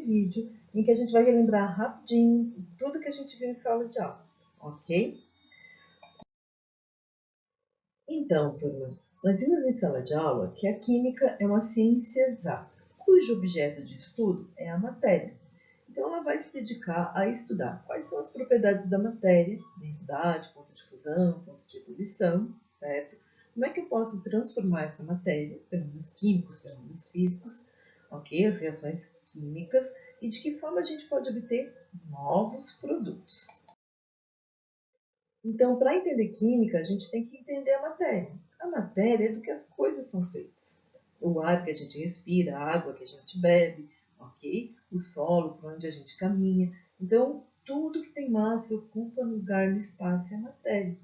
vídeo em que a gente vai relembrar rapidinho tudo que a gente viu em sala de aula, ok? Então, turma, nós vimos em sala de aula que a química é uma ciência exata, cujo objeto de estudo é a matéria. Então, ela vai se dedicar a estudar quais são as propriedades da matéria, densidade, ponto de fusão, ponto de ebulição, certo? Como é que eu posso transformar essa matéria, fenômenos químicos, fenômenos físicos, ok? As reações químicas, e de que forma a gente pode obter novos produtos. Então, para entender química, a gente tem que entender a matéria. A matéria é do que as coisas são feitas. O ar que a gente respira, a água que a gente bebe, ok? O solo por onde a gente caminha. Então, tudo que tem massa e ocupa lugar no espaço é matéria.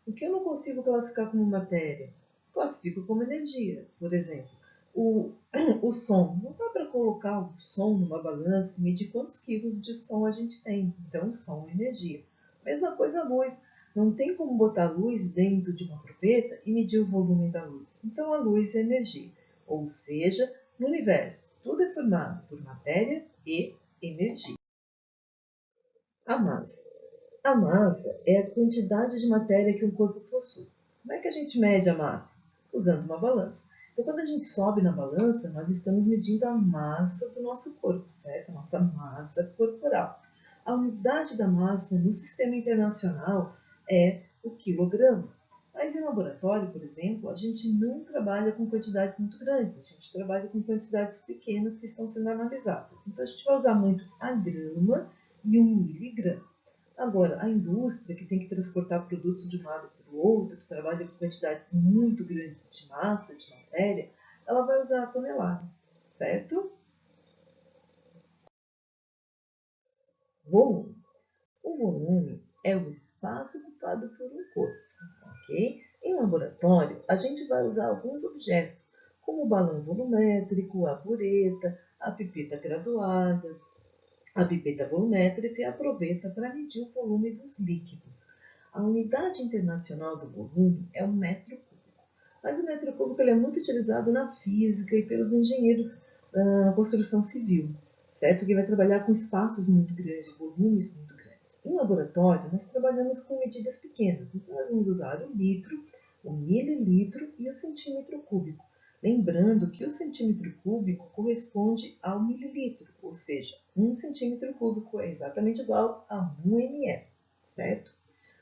O que eu não consigo classificar como matéria? Classifico como energia. Por exemplo, o som. Não dá para colocar o som numa balança e medir quantos quilos de som a gente tem. Então, o som é energia. Mesma coisa a luz. Não tem como botar luz dentro de uma proveta e medir o volume da luz. Então, a luz é energia. Ou seja, no universo, tudo é formado por matéria e energia. A massa. A massa é a quantidade de matéria que um corpo possui. Como é que a gente mede a massa? Usando uma balança. Então, quando a gente sobe na balança, nós estamos medindo a massa do nosso corpo, certo? A nossa massa corporal. A unidade da massa no sistema internacional é o quilograma. Mas em laboratório, por exemplo, a gente não trabalha com quantidades muito grandes, a gente trabalha com quantidades pequenas que estão sendo analisadas. Então, a gente vai usar muito a grama e o miligrama. Agora, a indústria, que tem que transportar produtos de um lado para o outro, que trabalha com quantidades muito grandes de massa, de matéria, ela vai usar a tonelada, certo? Volume. O volume é o espaço ocupado por um corpo, ok? Em laboratório, a gente vai usar alguns objetos, como o balão volumétrico, a bureta, a pipeta graduada, a pipeta volumétrica e a proveta para medir o volume dos líquidos. A unidade internacional do volume é o metro cúbico. Mas o metro cúbico ele é muito utilizado na física e pelos engenheiros da construção civil, certo? Que vai trabalhar com espaços muito grandes, volumes muito grandes. Em laboratório, nós trabalhamos com medidas pequenas. Então, nós vamos usar o litro, o mililitro e o centímetro cúbico. Lembrando que o centímetro cúbico corresponde ao mililitro, ou seja, 1 centímetro cúbico é exatamente igual a 1 ml, certo?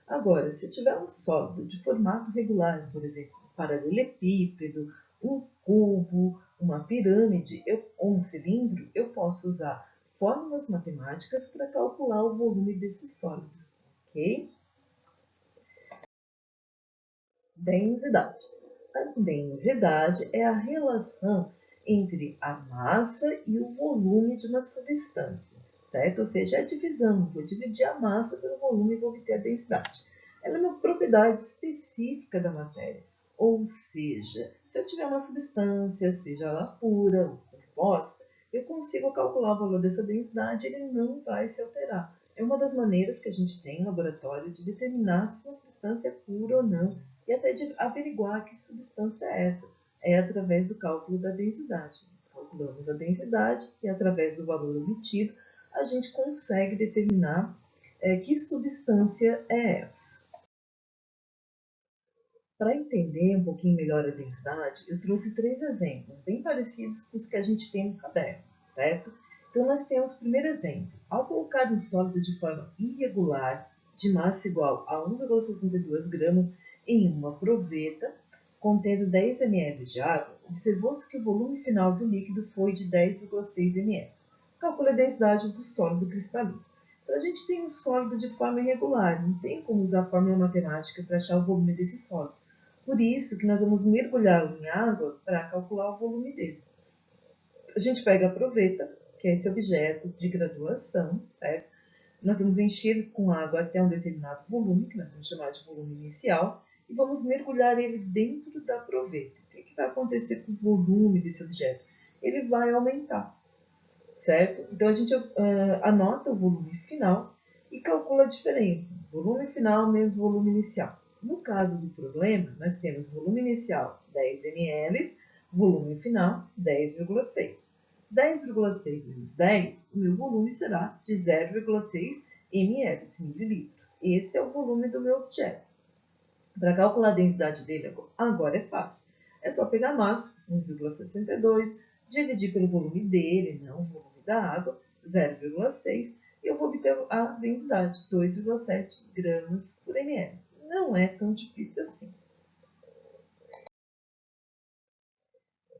Agora, se eu tiver um sólido de formato regular, por exemplo, um paralelepípedo, um cubo, uma pirâmide ou um cilindro, eu posso usar fórmulas matemáticas para calcular o volume desses sólidos, ok? Densidade. A densidade é a relação entre a massa e o volume de uma substância, certo? Ou seja, a divisão. Vou dividir a massa pelo volume e vou obter a densidade. Ela é uma propriedade específica da matéria. Ou seja, se eu tiver uma substância, seja ela pura ou composta, eu consigo calcular o valor dessa densidade e ele não vai se alterar. É uma das maneiras que a gente tem no laboratório de determinar se uma substância é pura ou não e até de averiguar que substância é essa. É através do cálculo da densidade. Nós calculamos a densidade e, através do valor obtido, a gente consegue determinar que substância é essa. Para entender um pouquinho melhor a densidade, eu trouxe 3 exemplos, bem parecidos com os que a gente tem no caderno, certo? Então, nós temos o primeiro exemplo. Ao colocar um sólido de forma irregular, de massa igual a 1,62 gramas, em uma proveta, contendo 10 ml de água, observou-se que o volume final do líquido foi de 10,6 ml. Calcule a densidade do sólido cristalino. Então, a gente tem um sólido de forma irregular, não tem como usar a fórmula matemática para achar o volume desse sólido. Por isso que nós vamos mergulhá-lo em água para calcular o volume dele. A gente pega a proveta, que é esse objeto de graduação, certo? Nós vamos encher com água até um determinado volume, que nós vamos chamar de volume inicial, e vamos mergulhar ele dentro da proveta. O que vai acontecer com o volume desse objeto? Ele vai aumentar, certo? Então, a gente anota o volume final e calcula a diferença. Volume final menos volume inicial. No caso do problema, nós temos volume inicial 10 ml, volume final 10,6. 10,6 menos 10, o meu volume será de 0,6 ml, mililitros. Esse é o volume do meu objeto. Para calcular a densidade dele agora é fácil. É só pegar a massa, 1,62, dividir pelo volume dele, não o volume da água, 0,6, e eu vou obter a densidade, 2,7 gramas por ml. Não é tão difícil assim.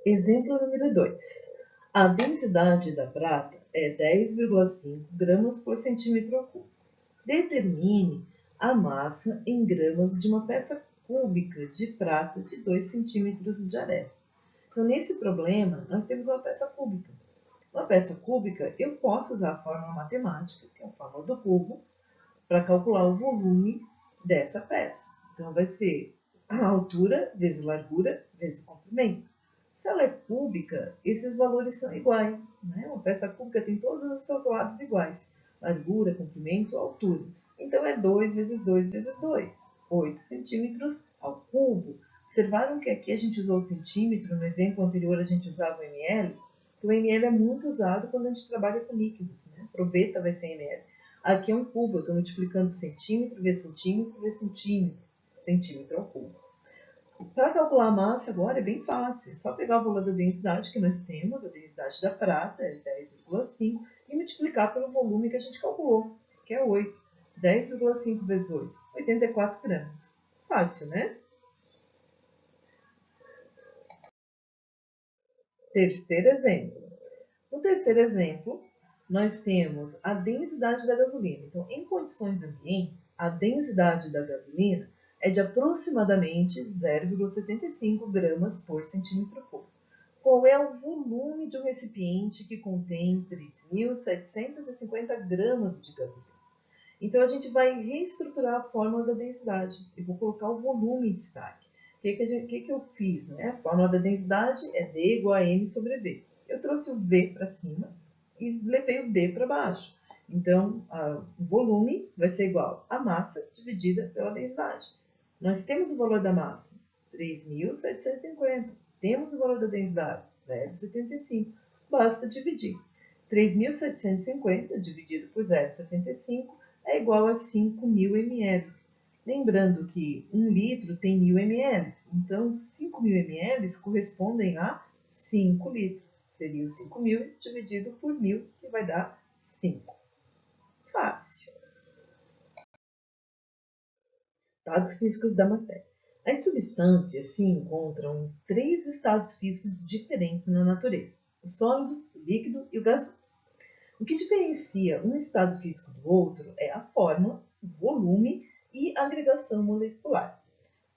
Exemplo número 2. A densidade da prata é 10,5 gramas por centímetro cúbico. Determine a massa em gramas de uma peça cúbica de prata de 2 centímetros de aresta. Então, nesse problema, nós temos uma peça cúbica. Uma peça cúbica, eu posso usar a fórmula matemática, que é a fórmula do cubo, para calcular o volume dessa peça. Então, vai ser a altura vezes largura vezes comprimento. Se ela é cúbica, esses valores são iguais, né? Uma peça cúbica tem todos os seus lados iguais. Largura, comprimento, altura. Então, é 2 vezes 2 vezes 2. 8 centímetros ao cubo. Observaram que aqui a gente usou o centímetro, no exemplo anterior a gente usava o ml? O ml é muito usado quando a gente trabalha com líquidos, né? Proveta vai ser ml. Aqui é um cubo, eu estou multiplicando centímetro vezes centímetro, centímetro ao cubo. Para calcular a massa agora é bem fácil, é só pegar o valor da densidade que nós temos, a densidade da prata é 10,5, e multiplicar pelo volume que a gente calculou, que é 8. 10,5 vezes 8, 84 gramas. Fácil, né? Terceiro exemplo. No terceiro exemplo, nós temos a densidade da gasolina. Então, em condições ambientes, a densidade da gasolina é de aproximadamente 0,75 gramas por centímetro cúbico. Qual é o volume de um recipiente que contém 3.750 gramas de gasolina? Então, a gente vai reestruturar a fórmula da densidade. Eu vou colocar o volume em destaque. O que eu fiz? Né? A fórmula da densidade é D igual a M sobre V. Eu trouxe o V para cima e levei o D para baixo. Então, o volume vai ser igual a massa dividida pela densidade. Nós temos o valor da massa, 3.750. Temos o valor da densidade, 0,75. Basta dividir. 3.750 dividido por 0,75 é igual a 5.000 ml. Lembrando que 1 litro tem 1.000 ml, então 5.000 ml correspondem a 5 litros. Seria o 5.000 dividido por 1.000, que vai dar 5. Fácil. Estados físicos da matéria. As substâncias se encontram em 3 estados físicos diferentes na natureza: o sólido, o líquido e o gasoso. O que diferencia um estado físico do outro é a forma, o volume e a agregação molecular.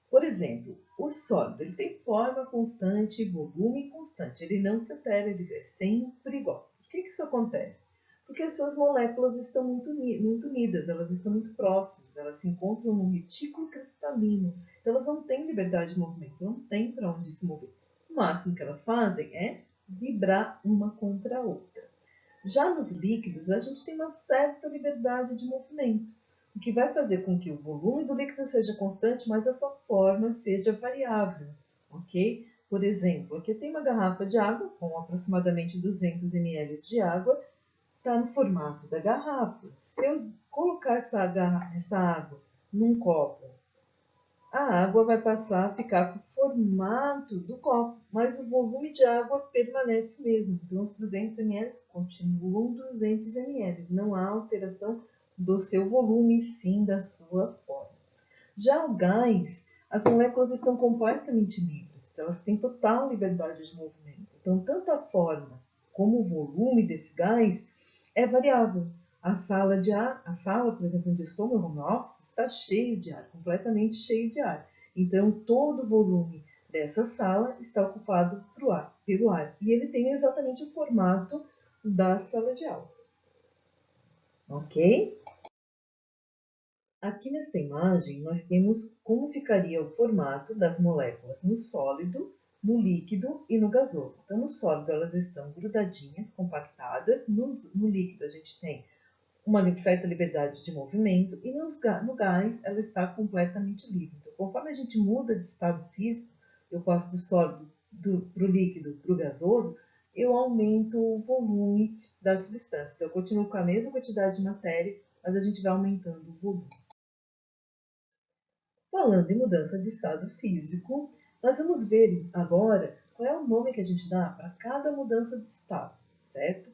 Por exemplo, o sólido ele tem forma constante e volume constante. Ele não se altera, ele é sempre igual. Por que isso acontece? Porque as suas moléculas estão muito unidas, elas estão muito próximas, elas se encontram no retículo cristalino. Então, elas não têm liberdade de movimento, não tem para onde se mover. O máximo que elas fazem é vibrar uma contra a outra. Já nos líquidos, a gente tem uma certa liberdade de movimento, o que vai fazer com que o volume do líquido seja constante, mas a sua forma seja variável, ok? Por exemplo, aqui tem uma garrafa de água com aproximadamente 200 ml de água, está no formato da garrafa. Se eu colocar essa água num copo, a água vai passar a ficar com o formato do copo, mas o volume de água permanece o mesmo. Então, os 200 ml continuam 200 ml. Não há alteração do seu volume, sim da sua forma. Já o gás, as moléculas estão completamente livres. Então, elas têm total liberdade de movimento. Então, tanto a forma como o volume desse gás é variável. A sala, por exemplo, onde eu estou, meu home office, está cheio de ar, completamente cheio de ar. Então, todo o volume dessa sala está ocupado pelo ar. E ele tem exatamente o formato da sala de aula. Ok? Aqui nesta imagem, nós temos como ficaria o formato das moléculas no sólido, no líquido e no gasoso. Então, no sólido, elas estão grudadinhas, compactadas. No líquido, a gente tem uma certa liberdade de movimento, e no gás ela está completamente livre. Então, conforme a gente muda de estado físico, eu passo do sólido para o líquido, para o gasoso, eu aumento o volume da substância. Então, eu continuo com a mesma quantidade de matéria, mas a gente vai aumentando o volume. Falando em mudança de estado físico, nós vamos ver agora qual é o nome que a gente dá para cada mudança de estado, certo?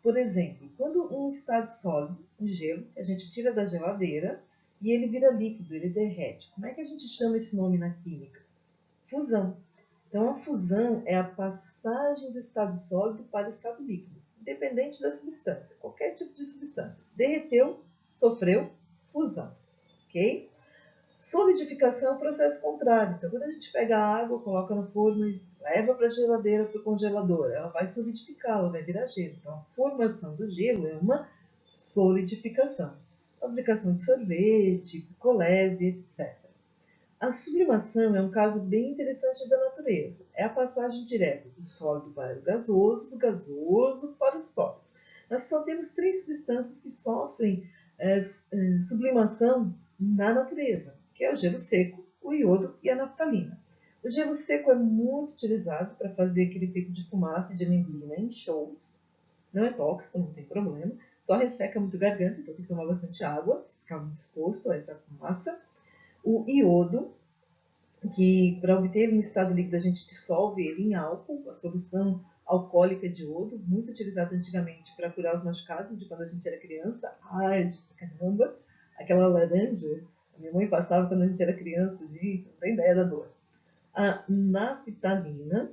Por exemplo, quando um estado sólido, um gelo, a gente tira da geladeira e ele vira líquido, ele derrete. Como é que a gente chama esse nome na química? Fusão. Então, a fusão é a passagem do estado sólido para o estado líquido, independente da substância, qualquer tipo de substância. Derreteu, sofreu fusão, ok? Solidificação é o processo contrário. Então, quando a gente pega a água, coloca no forno e leva para a geladeira, para o congelador, ela vai solidificar, ela vai virar gelo. Então, a formação do gelo é uma solidificação. Fabricação de sorvete, picolés, etc. A sublimação é um caso bem interessante da natureza. É a passagem direta do sólido para o gasoso, do gasoso para o sólido. Nós só temos 3 substâncias que sofrem sublimação na natureza, que é o gelo seco, o iodo e a naftalina. O gelo seco é muito utilizado para fazer aquele efeito de fumaça e de neblina em shows. Não é tóxico, não tem problema. Só resseca muito a garganta, então tem que tomar bastante água, se ficar muito exposto a essa fumaça. O iodo, que para obter ele em estado líquido a gente dissolve ele em álcool, a solução alcoólica de iodo, muito utilizada antigamente para curar os machucados de quando a gente era criança, arde pra caramba, aquela laranja, a minha mãe passava quando a gente era criança, gente, não tem ideia da dor. A naftalina,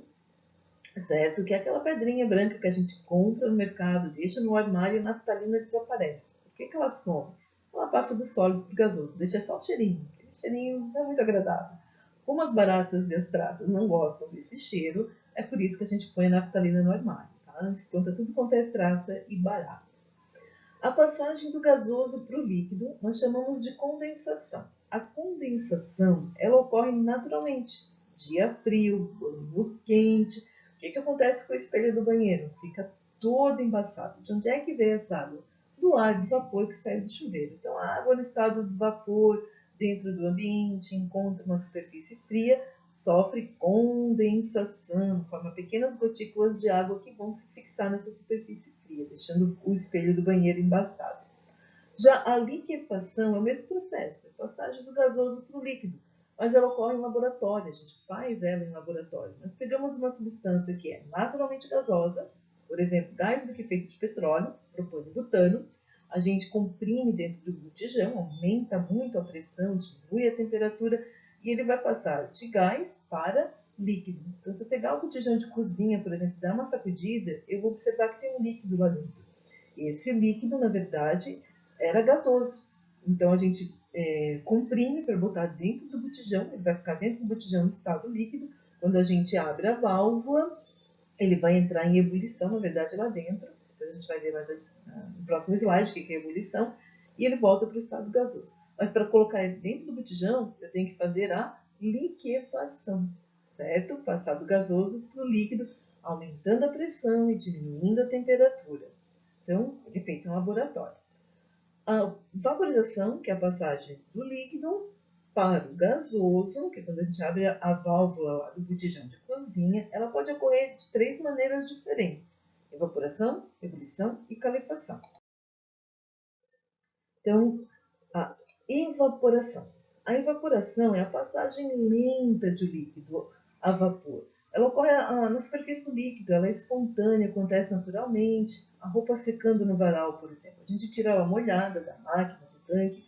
certo? Que é aquela pedrinha branca que a gente compra no mercado, deixa no armário e a naftalina desaparece. Por que ela some? Ela passa do sólido para o gasoso, deixa só o cheirinho. Aquele cheirinho não é muito agradável. Como as baratas e as traças não gostam desse cheiro, é por isso que a gente põe a naftalina no armário. Tá? Espanta tudo quanto é traça e barata. A passagem do gasoso para o líquido nós chamamos de condensação. A condensação ela ocorre naturalmente. Dia frio, banho quente. O que acontece com o espelho do banheiro? Fica todo embaçado. De onde é que veio essa água? Do ar de vapor que saiu do chuveiro. Então, a água no estado de vapor dentro do ambiente encontra uma superfície fria, sofre condensação, forma pequenas gotículas de água que vão se fixar nessa superfície fria, deixando o espelho do banheiro embaçado. Já a liquefação é o mesmo processo, é a passagem do gasoso para o líquido, mas ela ocorre em laboratório, a gente faz ela em laboratório. Nós pegamos uma substância que é naturalmente gasosa, por exemplo, gás liquefeito de petróleo, propano e butano, a gente comprime dentro do botijão, aumenta muito a pressão, diminui a temperatura e ele vai passar de gás para líquido. Então, se eu pegar o botijão de cozinha, por exemplo, e dar uma sacudida, eu vou observar que tem um líquido lá dentro. Esse líquido, na verdade, era gasoso. Então, a gente comprime para botar dentro do botijão, ele vai ficar dentro do botijão no estado líquido. Quando a gente abre a válvula, ele vai entrar em ebulição, na verdade, lá dentro. Depois a gente vai ver mais no próximo slide o que é ebulição. E ele volta para o estado gasoso. Mas para colocar ele dentro do botijão, eu tenho que fazer a liquefação, certo? Passar do gasoso para o líquido, aumentando a pressão e diminuindo a temperatura. Então, ele é feito em laboratório. A vaporização, que é a passagem do líquido para o gasoso, que é quando a gente abre a válvula lá do botijão de cozinha, ela pode ocorrer de 3 maneiras diferentes: evaporação, ebulição e calefação. Então, a evaporação. A evaporação é a passagem lenta de líquido a vapor. Ela ocorre na superfície do líquido, ela é espontânea, acontece naturalmente. A roupa secando no varal, por exemplo. A gente tira ela molhada da máquina, do tanque,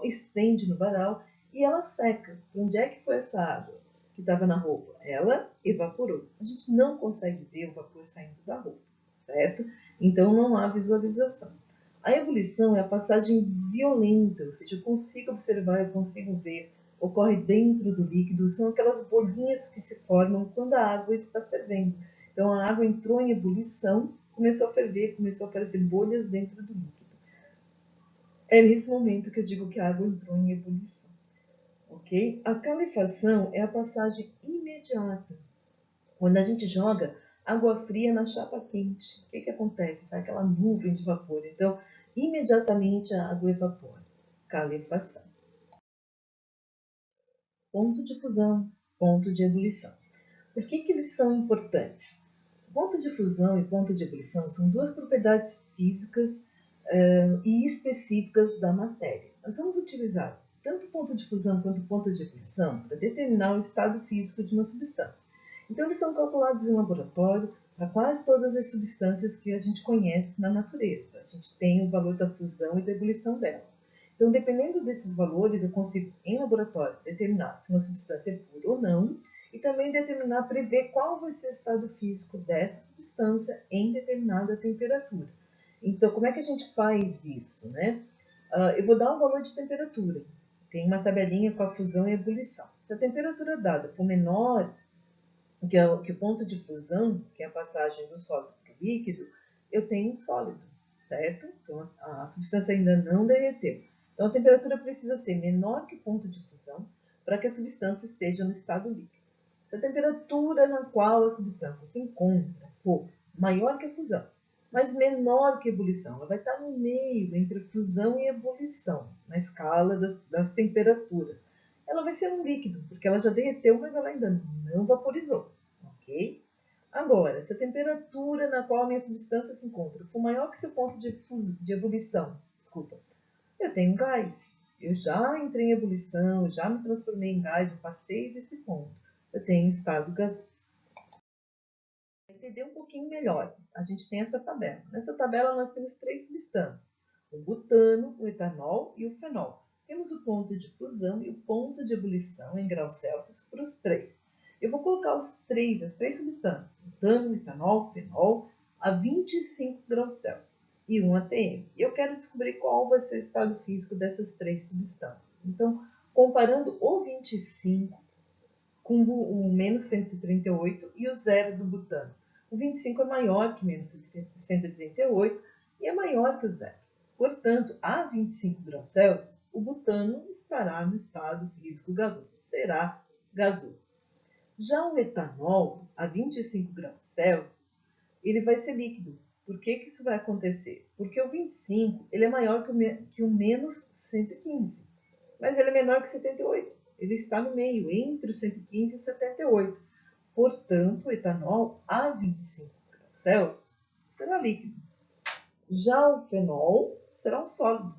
estende no varal e ela seca. Onde é que foi essa água que estava na roupa? Ela evaporou. A gente não consegue ver o vapor saindo da roupa, certo? Então não há visualização. A ebulição é a passagem violenta, ou seja, eu consigo observar, eu consigo ver, ocorre dentro do líquido, são aquelas bolinhas que se formam quando a água está fervendo. Então a água entrou em ebulição, começou a ferver, começou a aparecer bolhas dentro do líquido. É nesse momento que eu digo que a água entrou em ebulição. Ok? A calefação é a passagem imediata. Quando a gente joga água fria na chapa quente, o que acontece? Sai aquela nuvem de vapor. Então, imediatamente a água evapora. Calefação. Ponto de fusão, ponto de ebulição. Por que eles são importantes? Ponto de fusão e ponto de ebulição são duas propriedades físicas e específicas da matéria. Nós vamos utilizar tanto o ponto de fusão quanto o ponto de ebulição para determinar o estado físico de uma substância. Então, eles são calculados em laboratório para quase todas as substâncias que a gente conhece na natureza. A gente tem o valor da fusão e da ebulição delas. Então, dependendo desses valores, eu consigo, em laboratório, determinar se uma substância é pura ou não, e também determinar, prever qual vai ser o estado físico dessa substância em determinada temperatura. Então, como é que a gente faz isso, né? Eu vou dar um valor de temperatura. Tem uma tabelinha com a fusão e a ebulição. Se a temperatura dada for menor que o ponto de fusão, que é a passagem do sólido para o líquido, eu tenho um sólido, certo? Então, a substância ainda não derreteu. Então, a temperatura precisa ser menor que o ponto de fusão para que a substância esteja no estado líquido. Se a temperatura na qual a substância se encontra for maior que a fusão, mas menor que a ebulição, ela vai estar no meio entre fusão e ebulição, na escala das temperaturas. Ela vai ser um líquido, porque ela já derreteu, mas ela ainda não vaporizou, ok? Agora, se a temperatura na qual a minha substância se encontra for maior que o seu ponto de ebulição, eu tenho gás. Eu já entrei em ebulição, eu já me transformei em gás, eu passei desse ponto. Eu tenho estado gasoso. Para entender um pouquinho melhor, a gente tem essa tabela. Nessa tabela nós temos três substâncias: o butano, o etanol e o fenol. Temos o ponto de fusão e o ponto de ebulição em graus Celsius para os três. Eu vou colocar as três substâncias, butano, etanol, fenol, a 25 graus Celsius e 1 atm. E eu quero descobrir qual vai ser o estado físico dessas três substâncias. Então, comparando o 25 com o menos 138 e o zero do butano. O 25 é maior que menos 138 e é maior que o zero. Portanto, a 25 graus Celsius, o butano estará no estado físico gasoso, será gasoso. Já o etanol, a 25 graus Celsius, ele vai ser líquido. Por que isso vai acontecer? Porque o 25 ele é maior que o menos 115, mas ele é menor que 78. Ele está no meio, entre o 115 e o 78. Portanto, o etanol a 25 graus Celsius será líquido. Já o fenol será um sólido,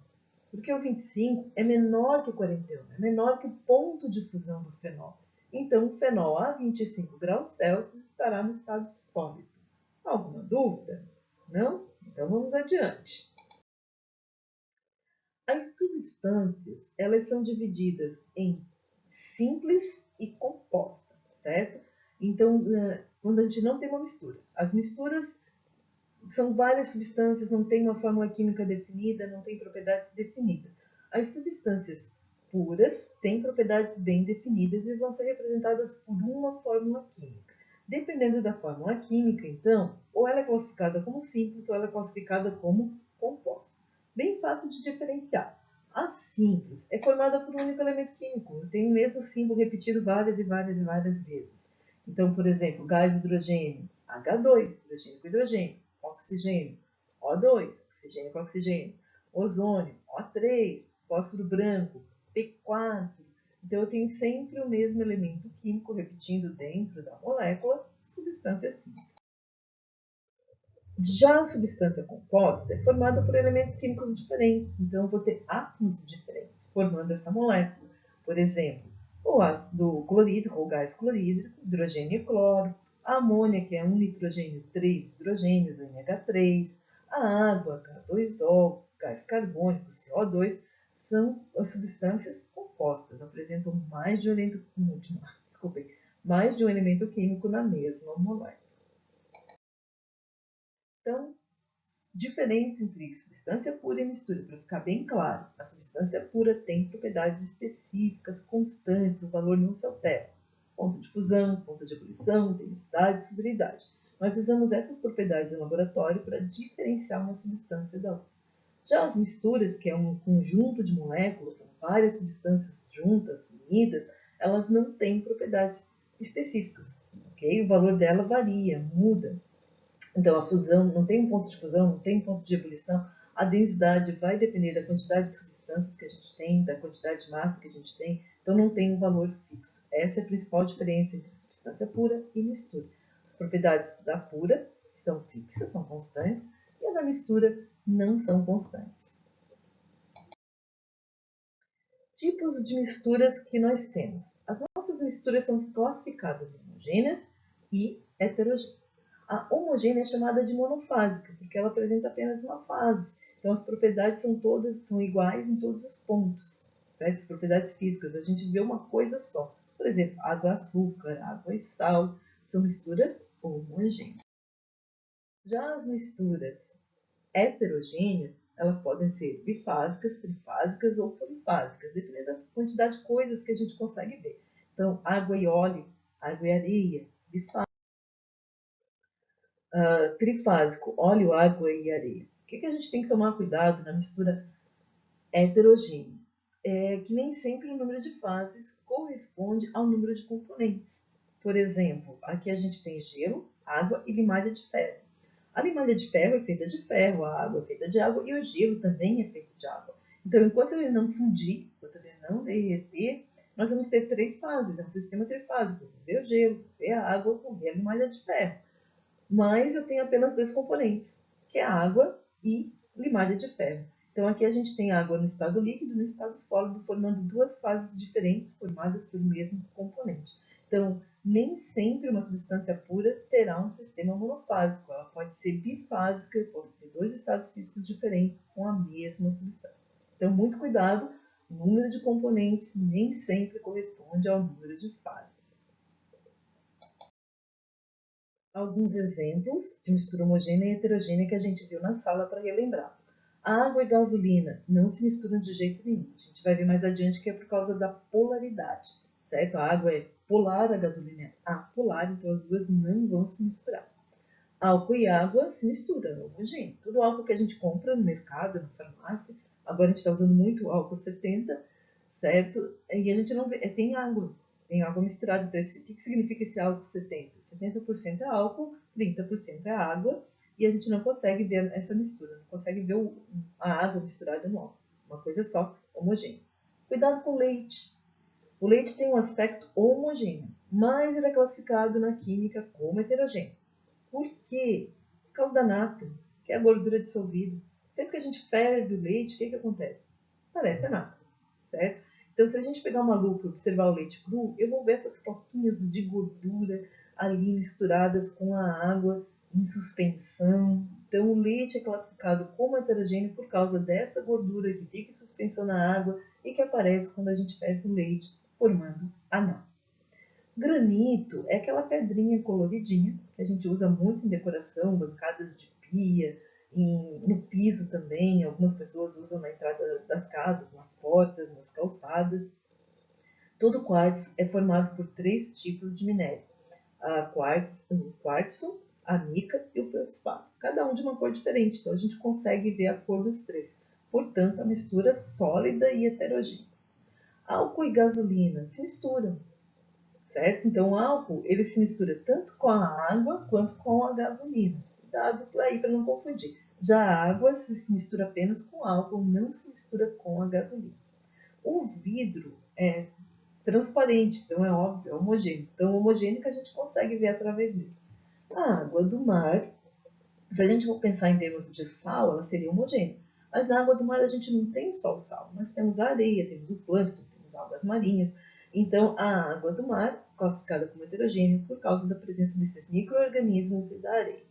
porque o 25 é menor que o 41, é menor que o ponto de fusão do fenol. Então, o fenol a 25 graus Celsius estará no estado sólido. Alguma dúvida? Não? Então, vamos adiante. As substâncias, elas são divididas em simples e composta, certo? Então, quando a gente não tem uma mistura. As misturas são várias substâncias, não tem uma fórmula química definida, não tem propriedades definidas. As substâncias puras têm propriedades bem definidas e vão ser representadas por uma fórmula química. Dependendo da fórmula química, então, ou ela é classificada como simples ou ela é classificada como composta. Bem fácil de diferenciar. A simples é formada por um único elemento químico, tem o mesmo símbolo repetido várias e várias e várias vezes. Então, por exemplo, gás hidrogênio, H2, hidrogênio com hidrogênio, oxigênio, O2, oxigênio com oxigênio, ozônio, O3, fósforo branco, P4. Então, eu tenho sempre o mesmo elemento químico repetindo dentro da molécula, substância simples. Já a substância composta é formada por elementos químicos diferentes, então eu vou ter átomos diferentes formando essa molécula. Por exemplo, o ácido clorídrico ou gás clorídrico, hidrogênio e cloro, a amônia, que é um nitrogênio, 3 hidrogênios, o NH3, a água, H2O, gás carbônico, CO2, são as substâncias compostas, apresentam mais de um elemento químico na mesma molécula. Então, diferença entre substância pura e mistura, para ficar bem claro. A substância pura tem propriedades específicas, constantes, o valor não se altera. Ponto de fusão, ponto de ebulição, densidade, solubilidade. Nós usamos essas propriedades em laboratório para diferenciar uma substância da outra. Já as misturas, que é um conjunto de moléculas, são várias substâncias juntas, unidas, elas não têm propriedades específicas, ok? O valor dela varia, muda. Então, a fusão não tem um ponto de fusão, não tem um ponto de ebulição. A densidade vai depender da quantidade de substâncias que a gente tem, da quantidade de massa que a gente tem. Então, não tem um valor fixo. Essa é a principal diferença entre substância pura e mistura. As propriedades da pura são fixas, são constantes, e a da mistura não são constantes. Tipos de misturas que nós temos. As nossas misturas são classificadas em homogêneas e heterogêneas. A homogênea é chamada de monofásica, porque ela apresenta apenas uma fase. Então, as propriedades são iguais em todos os pontos, certo? As propriedades físicas, a gente vê uma coisa só. Por exemplo, água, açúcar, água e sal, são misturas homogêneas. Já as misturas heterogêneas, elas podem ser bifásicas, trifásicas ou polifásicas, dependendo da quantidade de coisas que a gente consegue ver. Então, água e óleo, água e areia, bifásico. Trifásico, óleo, água e areia. O que a gente tem que tomar cuidado na mistura heterogênea? É que nem sempre o número de fases corresponde ao número de componentes. Por exemplo, aqui a gente tem gelo, água e limalha de ferro. A limalha de ferro é feita de ferro, a água é feita de água e o gelo também é feito de água. Então, enquanto ele não fundir, enquanto ele não derreter, nós vamos ter 3 fases, é um sistema trifásico. Vou ver o gelo, vou ver a água, vou ver a limalha de ferro. Mas eu tenho apenas 2 componentes, que é a água e limalha de ferro. Então, aqui a gente tem água no estado líquido e no estado sólido, formando 2 fases diferentes formadas pelo mesmo componente. Então, nem sempre uma substância pura terá um sistema monofásico. Ela pode ser bifásica, pode ter 2 estados físicos diferentes com a mesma substância. Então, muito cuidado, o número de componentes nem sempre corresponde ao número de fases. Alguns exemplos de mistura homogênea e heterogênea que a gente viu na sala para relembrar. A água e gasolina não se misturam de jeito nenhum. A gente vai ver mais adiante que é por causa da polaridade, certo? A água é polar, a gasolina é apolar, então as duas não vão se misturar. Álcool e água se misturam, é homogêneo. Todo álcool que a gente compra no mercado, na farmácia, agora a gente está usando muito álcool 70, certo? E a gente não vê, tem água misturada. Então, o que significa esse álcool 70? 70% é álcool, 30% é água, e a gente não consegue ver essa mistura, não consegue ver a água misturada no álcool. Uma coisa só, homogênea. Cuidado com o leite. O leite tem um aspecto homogêneo, mas ele é classificado na química como heterogêneo. Por quê? Por causa da nata, que é a gordura dissolvida. Sempre que a gente ferve o leite, o que acontece? Parece a nata, certo? Então, se a gente pegar uma lupa e observar o leite cru, eu vou ver essas floquinhas de gordura ali misturadas com a água em suspensão. Então, o leite é classificado como heterogêneo por causa dessa gordura que fica em suspensão na água e que aparece quando a gente ferve o leite, formando a nata. Granito é aquela pedrinha coloridinha que a gente usa muito em decoração, bancadas de pia, no piso também. Algumas pessoas usam na entrada das casas, nas portas, nas calçadas. Todo quartzo é formado por 3 tipos de minério: o quartzo, a mica e o feldspato. Cada um de uma cor diferente, então a gente consegue ver a cor dos 3. Portanto, a mistura sólida e heterogênea. Álcool e gasolina se misturam, certo? Então, o álcool ele se mistura tanto com a água quanto com a gasolina. Cuidado aí para não confundir. Já a água se mistura apenas com álcool, não se mistura com a gasolina. O vidro é transparente, então é óbvio, é homogêneo. Então, homogêneo que a gente consegue ver através dele. A água do mar, se a gente for pensar em termos de sal, ela seria homogênea. Mas na água do mar a gente não tem só o sal, nós temos a areia, temos o plâncton, temos algas marinhas. Então, a água do mar, classificada como heterogênea por causa da presença desses micro-organismos e da areia.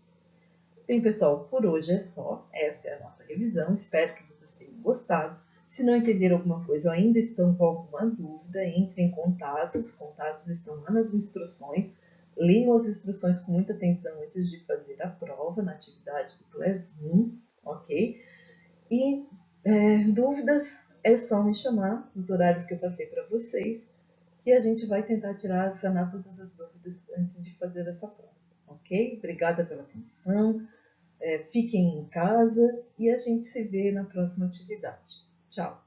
Bem, pessoal, por hoje é só. Essa é a nossa revisão. Espero que vocês tenham gostado. Se não entenderam alguma coisa ou ainda estão com alguma dúvida, entre em contato. Os contatos estão lá nas instruções. Leiam as instruções com muita atenção antes de fazer a prova na atividade do Classroom, ok? E dúvidas é só me chamar nos horários que eu passei para vocês, que a gente vai tentar sanar todas as dúvidas antes de fazer essa prova, ok? Obrigada pela atenção, fiquem em casa e a gente se vê na próxima atividade. Tchau!